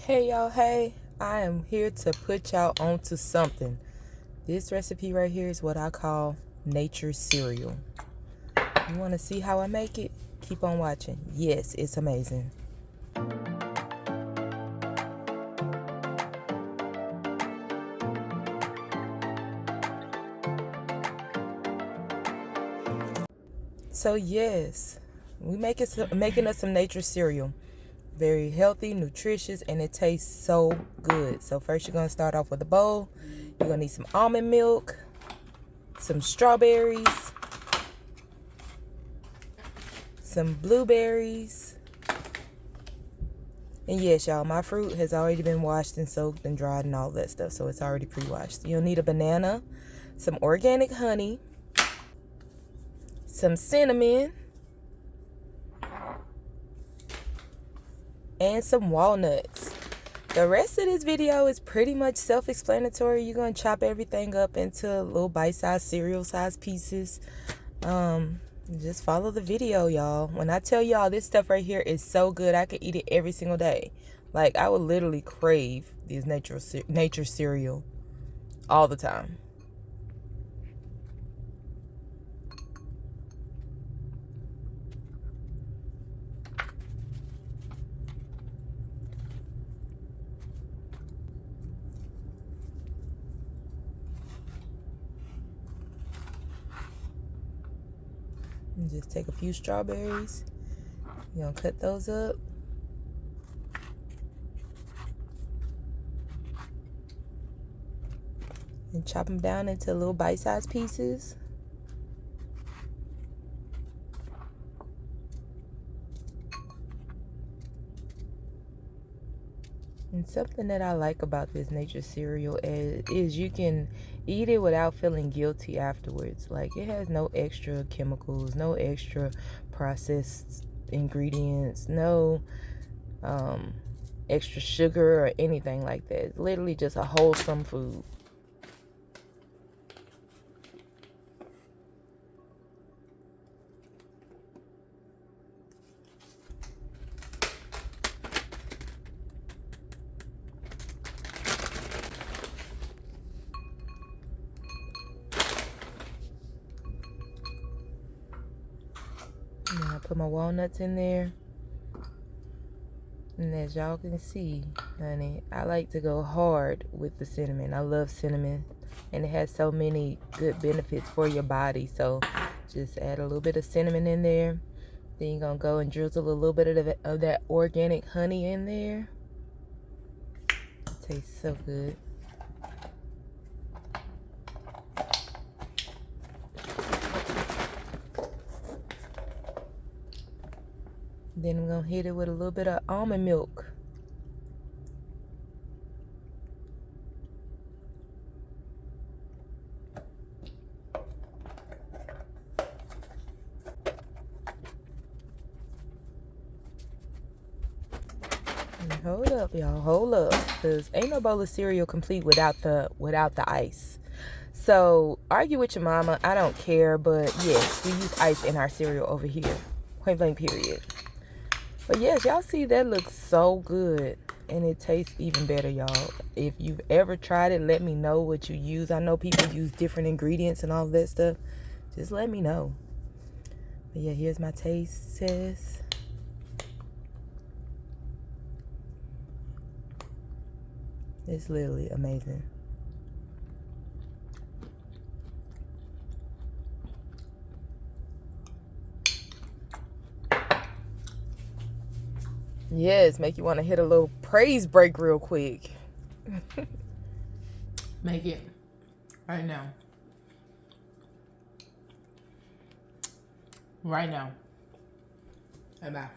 Hey y'all, hey, I am here to put y'all onto something. This recipe right here is what I call nature cereal. You want to see how I make it? Keep on watching. Yes, it's amazing. So yes, making us some nature cereal. Very healthy, nutritious, and it tastes so good. So first you're going to start off with a bowl. You're going to need some almond milk, some strawberries, some blueberries. And yes, y'all, my fruit has already been washed and soaked and dried and all that stuff, so it's already pre-washed. You'll need a banana, some organic honey, some cinnamon, and some walnuts. The rest of this video is pretty much self-explanatory. You're going to chop everything up into little bite-sized cereal-sized pieces. Just follow the video, y'all. When I tell y'all this stuff right here is so good, I could eat it every single day. Like, I would literally crave this nature cereal all the time. And just take a few strawberries. You're going to cut those up. And chop them down into little bite-sized pieces. And something that I like about this nature cereal is you can eat it without feeling guilty afterwards. Like, it has no extra chemicals, no extra processed ingredients, no extra sugar or anything like that. It's literally just a wholesome food. And I put my walnuts in there. And as y'all can see, honey, I like to go hard with the cinnamon. I love cinnamon. And it has so many good benefits for your body. So just add a little bit of cinnamon in there. Then you're going to go and drizzle a little bit of that organic honey in there. It tastes so good. Then I'm going to hit it with a little bit of almond milk. And hold up, y'all. Hold up. Because ain't no bowl of cereal complete without the ice. So, argue with your mama. I don't care. But yes, we use ice in our cereal over here. Point blank period. But yes, y'all see that looks so good. And it tastes even better, y'all. If you've ever tried it, let me know what you use. I know people use different ingredients and all that stuff. Just let me know. But yeah, here's my taste test. It's literally amazing. Yes, make you want to hit a little praise break real quick. Make it right now. Right now. Bye-bye.